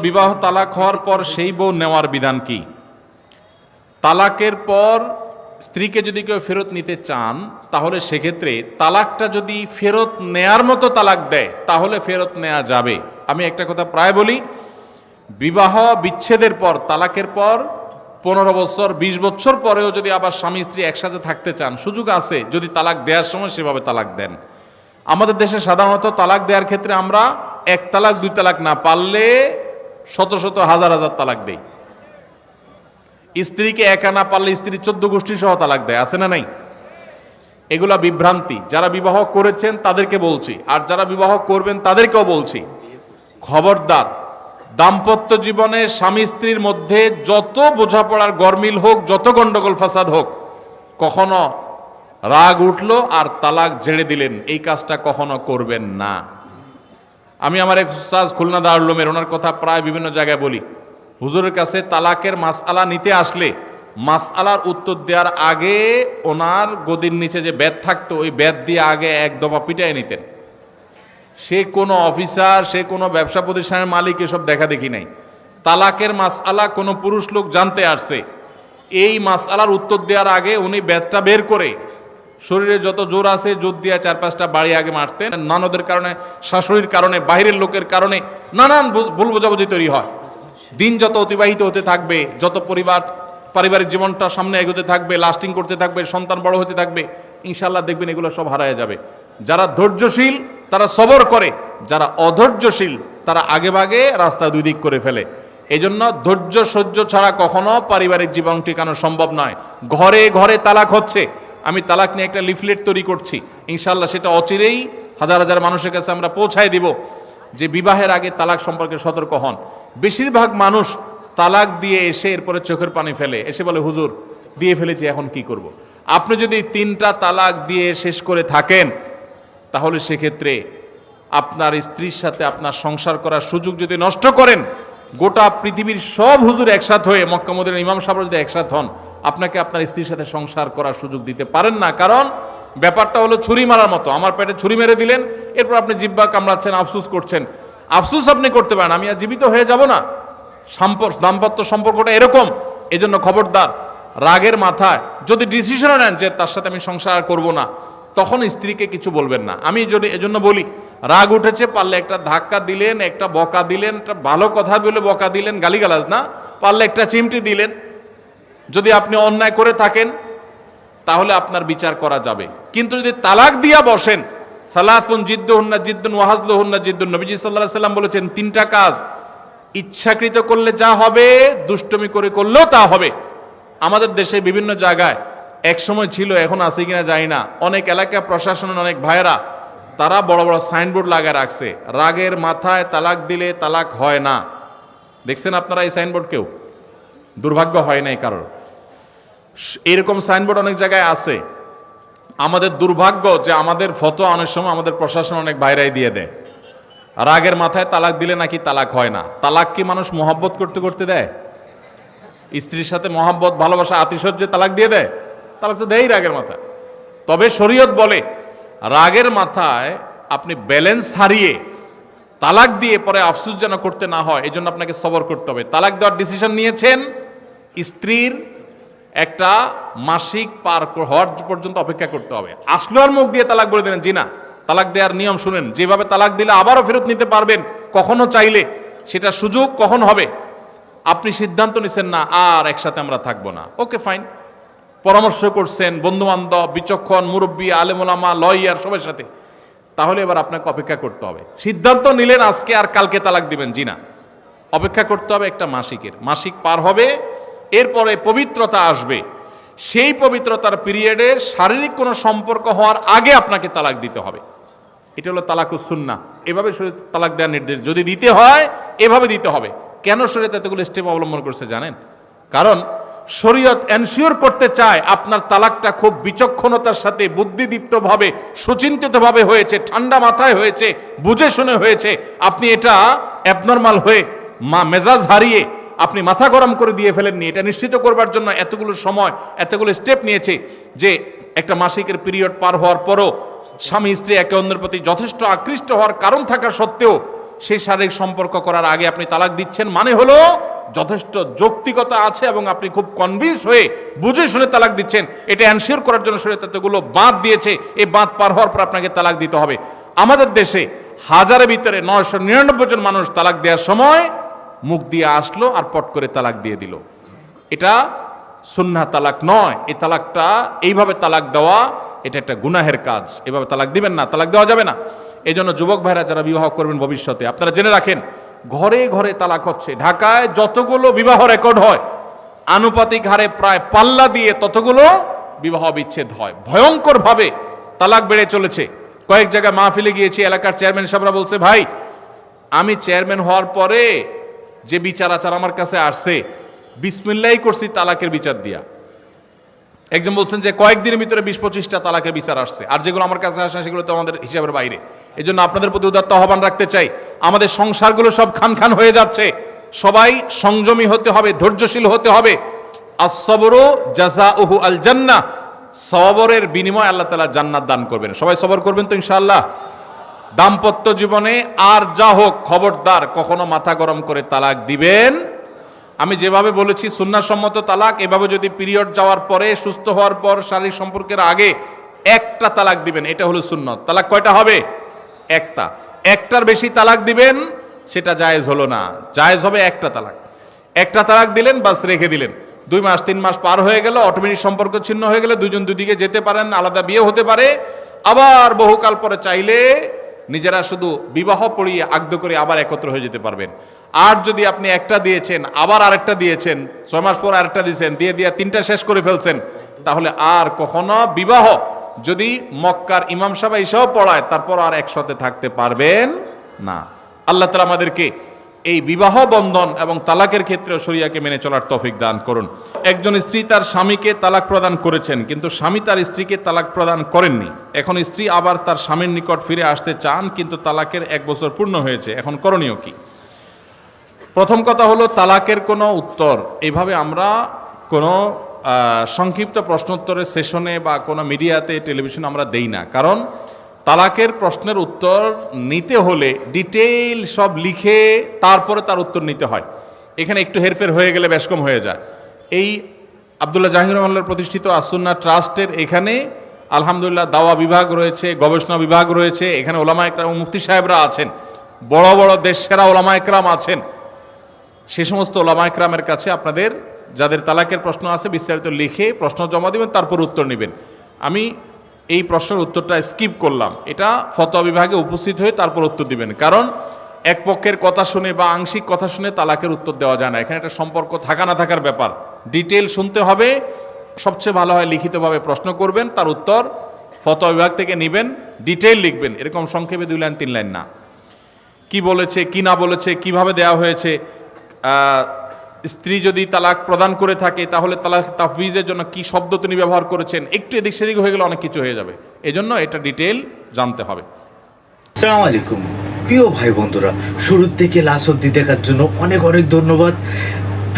বিবাহ তালাক হওয়ার পর সেই বউ নেওয়ার বিধান কি? তালাকের পর স্ত্রীকে যদি কেউ ফেরত নিতে চান তাহলে সেক্ষেত্রে তালাকটা যদি ফেরত নেয়ার মতো তালাক দেয় তাহলে ফেরত নেওয়া যাবে। আমি একটা কথা প্রায় বলি, বিবাহ বিচ্ছেদের পর, তালাকের পর 15 বছর 20 বছর পরেও যদি আবার স্বামী স্ত্রী একসাথে থাকতে চান, সুযোগ আছে যদি তালাক দেওয়ার সময় সেভাবে তালাক দেন। আমাদের দেশে সাধারণত তালাক দেওয়ার ক্ষেত্রে আমরা 1 তালাক 2 তালাক না, পারলে শত শত হাজার হাজার তালাক দেই। স্ত্রীকে একা না পারলে স্ত্রী 14 গোষ্ঠী সহ তালাক দেয়, আছে না নাই? এগুলা বিভ্রান্তি। যারা বিবাহ করেছেন তাদেরকে বলছি, আর যারা বিবাহ করবেন তাদেরকেও বলছি, খবরদার, দাম্পত্য জীবনে স্বামী স্ত্রীর মধ্যে যত বোঝাপড়ার গরমিল হোক, যত গন্ডগোল ফাসাদ হোক, কখনো রাগ উঠলো আর তালাক ঝেড়ে দিলেন, এই কাজটা কখনো করবেন না। আমি আমার এক উস্তাদ খুলনা দারুল উলুমের, ওনার কথা প্রায় বিভিন্ন জায়গায় বলি, হুজুরের কাছে তালাকের মাসআলা নিতে আসলে মাসআলার উত্তর দেওয়ার আগে ওনার গদির নিচে যে বেত থাকতো ওই বেত দিয়ে আগে এক দফা পিটাই নিতেন। সে কোনো অফিসার, সে কোনো ব্যবসা প্রতিষ্ঠানের মালিক এসব দেখা দেখি নাই। তালাকের মাসআলা কোনো পুরুষ লোক জানতে আসছে, এই মাসআলার উত্তর দেওয়ার আগে উনি বেতটা বের করে শরীরে যত জোর আছে জোর দিয়ে 4-5টা বাড়ি আগে মারতেন। ননদের কারণে, শাশুড়ির কারণে, বাইরের লোকের কারণে নানান ভুল বোঝাবুঝি তৈরি হয়। দিন যত অতিবাহিত হতে থাকবে, যত পারিবারিক জীবনটা সামনে এগোতে থাকবে, লাস্টিং করতে থাকবে, সন্তান বড় হতে থাকবে, ইনশাল্লাহ দেখবেন এগুলো সব হারায় যাবে। যারা ধৈর্যশীল তারা সবর করে, যারা অধৈর্যশীল তারা আগে ভাগে রাস্তা 2 দিক করে ফেলে। এই জন্য ধৈর্য সহ্য ছাড়া কখনো পারিবারিক জীবন টিকানো সম্ভব নয়। ঘরে ঘরে তালাক হচ্ছে, আমি তালাক নিয়ে একটা লিফলেট তৈরি করছি, ইনশাল্লাহ সেটা অচিরেই হাজার হাজার মানুষের কাছে আমরা পৌঁছায় দিব যে বিবাহের আগে তালাক সম্পর্কে সতর্ক হন। বেশিরভাগ মানুষ তালাক দিয়ে এসে এরপরে চোখের পানি ফেলে, এসে বলে হুজুর দিয়ে ফেলেছি এখন কি করব। আপনি যদি 3টা তালাক দিয়ে শেষ করে থাকেন তাহলে সেক্ষেত্রে আপনার স্ত্রীর সাথে আপনার সংসার করার সুযোগ যদি নষ্ট করেন, গোটা পৃথিবীর সব হুজুর একসাথ হয়ে, মক্কা মদিনার ইমাম সাহেবরা যদি একসাথ হন, আপনাকে আপনার স্ত্রীর সাথে সংসার করার সুযোগ দিতে পারেন না। কারণ ব্যাপারটা হলো ছুরি মারার মতো, আমার পেটে ছুরি মেরে দিলেন, এরপর আপনি জিহ্বা কামড়াচ্ছেন, আফসোস করছেন। আফসোস আপনি করতে পারেন, আমি আর জীবিত হয়ে যাব না। দাম্পত্য সম্পর্কটা এরকম। এজন্য খবরদার, রাগের মাথায় যদি ডিসিশনও নেন যে তার সাথে আমি সংসার করব না, তখন স্ত্রীকে কিছু বলবেন না। আমি যদি এজন্য বলি, রাগ উঠেছে, পারলে একটা ধাক্কা দিলেন, একটা বকা দিলেন, একটা ভালো কথা বলে বকা দিলেন, গালিগালাজ না, পারলে একটা চিমটি দিলেন। যদি আপনি অন্যায় করে থাকেন তাহলে আপনার বিচার করা যাবে। কিন্তু যদি তালাক দিয়া বসেন, সালাতুন জিদ্দুহুন্না জিদ্দুন ওয়া হাজলুহুন্না জিদ্দুন, নবীজি সাল্লাল্লাহু আলাইহি সাল্লাম বলেছেন 3টা কাজ ইচ্ছাকৃত করলে যা হবে, দুষ্টমি করে করলেও তা হবে। আমাদের দেশে বিভিন্ন জায়গায় এক সময় ছিল, এখন আছে কিনা জানি না, অনেক এলাকা প্রশাসনের অনেক ভাইয়েরা তারা বড় বড় সাইনবোর্ড লাগায় রাখছে, রাগের মাথায় তালাক দিলে তালাক হয় না। দেখছেন আপনারা এই সাইনবোর্ড? কেউ দুর্ভাগ্য হয় নাই কারোর? এরকম সাইনবোর্ড অনেক জায়গায় আছে। আমাদের দুর্ভাগ্য যে আমাদের ফতোয়া অনেক সময় আমাদের প্রশাসন অনেক বাইরেই দিয়ে দেয়, রাগের মাথায় তালাক দিলে নাকি তালাক হয় না। তালাক কি মানুষ মহব্বত করতে করতে দেয়? স্ত্রীর সাথে মহব্বত, ভালোবাসা, আতিশয্যে তালাক দিয়ে দেয়? তালাক তো দেয়ই রাগের মাথায়। তবে শরীয়ত বলে রাগের মাথায় আপনি ব্যালেন্স হারিয়ে তালাক দিয়ে পরে আফসোস যেন করতে না হয়, এই জন্য আপনাকে সবর করতে হবে। তালাক দেওয়ার ডিসিশন নিয়েছেন, স্ত্রীর একটা মাসিক পার হওয়ার পর্যন্ত অপেক্ষা করতে হবে। আসলো আর মুখ দিয়ে তালাক বলে দিলেন, জি না। তালাক দেওয়ার নিয়ম শুনেন, যেভাবে তালাক দিলে আবারও ফেরত নিতে পারবেন কখনো চাইলে, সেটা সুযোগ কখন হবে। আপনি সিদ্ধান্ত নিচ্ছেন না আর একসাথে আমরা থাকবো না, ওকে ফাইন, পরামর্শ করছেন বন্ধু বান্ধব, বিচক্ষণ মুরব্বী, আলেম ওলামা, লয়ার সবার সাথে, তাহলে এবার আপনাকে অপেক্ষা করতে হবে। সিদ্ধান্ত নিলেন আজকে আর কালকে তালাক দিবেন, জি না, অপেক্ষা করতে হবে একটা মাসিক পার হবে, এরপরে পবিত্রতা আসবে। সেই পবিত্রতার পিরিয়ডে শারীরিক কোনো সম্পর্ক হওয়ার আগে আপনাকে তালাক দিতে হবে। এটা হলো তালাকুস সুন্নাহ। এভাবে শরীয়ত তালাক দেওয়ার নির্দেশ, যদি দিতে হয় এভাবে দিতে হবে। কেন শরীয়ত এতগুলো স্টেপ অবলম্বন করছে জানেন? কারণ শরীয়ত এনশিওর করতে চায় আপনার তালাকটা খুব বিচক্ষণতার সাথে, বুদ্ধিদীপ্তভাবে, সুচিন্তিতভাবে হয়েছে, ঠান্ডা মাথায় হয়েছে, বুঝে শুনে হয়েছে। আপনি এটা অ্যাবনর্মাল হয়ে মেজাজ হারিয়ে আপনি মাথা গরম করে দিয়ে ফেলেননি। এটা নিশ্চিত করবার জন্য এতগুলো সময়, এতগুলো স্টেপ নিয়েছে যে একটা মাসিকের পিরিয়ড পার হওয়ার পরও স্বামী স্ত্রী একে অন্যের প্রতি যথেষ্ট আকৃষ্ট হওয়ার কারণ থাকা সত্ত্বেও সেই শারীরিক সম্পর্ক করার আগে আপনি তালাক দিচ্ছেন, মানে হলো যথেষ্ট যৌক্তিকতা আছে এবং আপনি খুব কনভিন্স হয়ে বুঝে শুনে তালাক দিচ্ছেন। এটা এনশিওর করার জন্য শরীয়ত এতগুলো বাঁধ দিয়েছে, এই বাঁধ পার হওয়ার পর আপনাকে তালাক দিতে হবে। আমাদের দেশে হাজারের ভিতরে 999 জন মানুষ তালাক দেওয়ার সময় মুখ দিয়ে আসলো আর পট করে তালাক দিয়ে দিল। এটা সুন্নাহ তালাক নয়। এই তালাকটা, এইভাবে তালাক দেওয়া, এটা একটা গুনাহের কাজ। এভাবে তালাক দিবেন না, তালাক দেওয়া যাবে না। এই জন্য যুবক ভাইরা যারা বিবাহ করবেন ভবিষ্যতে, আপনারা জেনে রাখেন ঘরে ঘরে তালাক হচ্ছে। ঢাকায় যতগুলো বিবাহ রেকর্ড হয় আনুপাতিক হারে প্রায় পাল্লা দিয়ে ততগুলো বিবাহ বিচ্ছেদ হয়। ভয়ঙ্কর ভাবে তালাক বেড়ে চলেছে। কয়েক জায়গায় মাহফিলে গিয়েছি, এলাকার চেয়ারম্যান সাহেবরা বলছে, ভাই আমি চেয়ারম্যান হওয়ার পরে যে বিচার আচার আমার কাছে আসছে, বিসমিল্লাহি করছি তালাকের বিচার দিয়া। একজন বলছেন যে কয়েকদিনের ভিতরে 20-25টা তালাকের বিচার আসছে, আর যেগুলো আমার কাছে আসে সেগুলো তো আমাদের হিসাবের বাইরে। এই জন্য আপনাদের প্রতি উদাত্ত আহ্বান রাখতে চাই, আমাদের সংসারগুলো সব খান খান হয়ে যাচ্ছে। সবাই সংযমী হতে হবে, ধৈর্যশীল হতে হবে। as-sabru জাযাউহু আল জান্নাহ, সবরের বিনিময় আল্লাহ তাআলা জান্নাত দান করবেন। সবাই সবর করবেন তো ইনশাআল্লাহ। দাম্পত্য জীবনে আর যা হোক, খবরদার কখনো মাথা গরম করে তালাক দিবেন। আমি যেভাবে বলেছি সুন্নাহসম্মত তালাক, এভাবে যদি পিরিয়ড যাওয়ার পরে, সুস্থ হওয়ার পর, শারীরিক সম্পর্কের আগে একটা তালাক দিবেন, এটা হলো সুন্নত। তালাক কয়টা হবে? একটা। একটার বেশি তালাক দিবেন সেটা জায়েজ হলো না, জায়েজ হবে একটা তালাক। একটা তালাক দিলেন, বাস রেখে দিলেন। 2 মাস 3 মাস পার হয়ে গেল, অটোমেটিক সম্পর্ক ছিন্ন হয়ে গেলে দুজন দুদিকে যেতে পারেন, আলাদা বিয়ে হতে পারে। আবার বহুকাল পরে চাইলে নিজেরা শুধু বিবাহ পড়িয়ে আগ্ধ করে আবার একত্র হয়ে যেতে পারবেন। আর যদি আপনি একটা দিয়েছেন, আবার আরেকটা দিয়েছেন, 6 মাস পর আরেকটা দিয়েছেন, দিয়ে 3টা শেষ করে ফেলছেন, তাহলে আর কখনো বিবাহ যদি মক্কার ইমাম সাহেব এসেও পড়ায়, তারপর আর একসাথে থাকতে পারবেন না। আল্লাহ তাআলা আমাদেরকে এই বিবাহ বন্ধন এবং তালাকের ক্ষেত্রে শরিয়াকে মেনে চলার তৌফিক দান করুন। একজন স্ত্রী তার স্বামীকে তালাক প্রদান করেছেন, কিন্তু স্বামী তার স্ত্রীকে তালাক প্রদান করেননি। এখন স্ত্রী আবার তার স্বামীর নিকট ফিরে আসতে চান, কিন্তু তালাকের 1 বছর পূর্ণ হয়েছে। এখন করণীয় কি? প্রথম কথা হলো, তালাকের কোনো উত্তর এইভাবে আমরা কোনো সংক্ষিপ্ত প্রশ্নোত্তরের সেশনে বা কোনো মিডিয়াতে, টেলিভিশনে আমরা দেই না। কারণ তালাকের প্রশ্নের উত্তর নিতে হলে ডিটেইল সব লিখে তারপরে তার উত্তর নিতে হয়। এখানে একটু হেরফের হয়ে গেলে বেশ কম হয়ে যায়। এই আব্দুল্লাহ জাহাঙ্গীর রহমানুল্লাহর প্রতিষ্ঠিত আসুন্নাহ ট্রাস্টের এখানে আলহামদুলিল্লাহ দাওয়া বিভাগ রয়েছে, গবেষণা বিভাগ রয়েছে। এখানে ওলামা একরাম, মুফতি সাহেবরা আছেন, বড় বড় দেশ সেরা ওলামা একরাম আছেন। সে সমস্ত ওলামা একরামের কাছে আপনাদের যাদের তালাকের প্রশ্ন আছে বিস্তারিত লিখে প্রশ্ন জমা দিবেন, তারপর উত্তর নেবেন। আমি এই প্রশ্নের উত্তরটা স্কিপ করলাম, এটা ফতোয়া বিভাগে উপস্থিত হয়ে তারপর উত্তর দিবেন। কারণ এক পক্ষের কথা শুনে বা আংশিক কথা শুনে তালাকের উত্তর দেওয়া যায় না। এখানে একটা সম্পর্ক থাকা না থাকার ব্যাপার, ডিটেল শুনতে হবে। সবচেয়ে ভালো হয় লিখিতভাবে প্রশ্ন করবেন, তার উত্তর ফতোয়া বিভাগ থেকে নেবেন, ডিটেল লিখবেন। এরকম সংক্ষেপে 2 লাইন 3 লাইন না। কি বলেছে, কি না বলেছে, কিভাবে দেওয়া হয়েছে। স্ত্রী যদি তালাক প্রদান করে থাকে তাহলে তালাক তাফউইজের জন্য কি শব্দ তিনি ব্যবহার করেছেন, একটু এদিক সেদিক হয়ে গেলে অনেক কিছু হয়ে যাবে। এজন্য এটা ডিটেল জানতে হবে। আসসালামু আলাইকুম প্রিয় ভাই বন্ধুরা, শুরু থেকে লাস্ট অবধি দেখার জন্য অনেক অনেক ধন্যবাদ।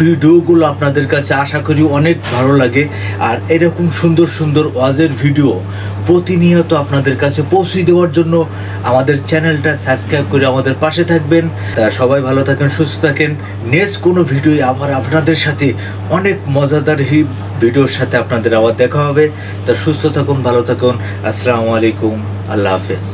ভিডিওগুলো আপনাদের কাছে আশা করি অনেক ভালো লাগে, আর এরকম সুন্দর সুন্দর ওয়াজের ভিডিও প্রতিনিয়ত আপনাদের কাছে পৌঁছে দেওয়ার জন্য আমাদের চ্যানেলটা সাবস্ক্রাইব করে আমাদের পাশে থাকবেন। তা সবাই ভালো থাকেন, সুস্থ থাকেন। নেক্সট কোনো ভিডিও আবার আপনাদের সাথে অনেক মজাদার ভিডিওর সাথে আপনাদের আবার দেখা হবে। তা সুস্থ থাকুন, ভালো থাকুন। আসসালামু আলাইকুম, আল্লাহ হাফেজ।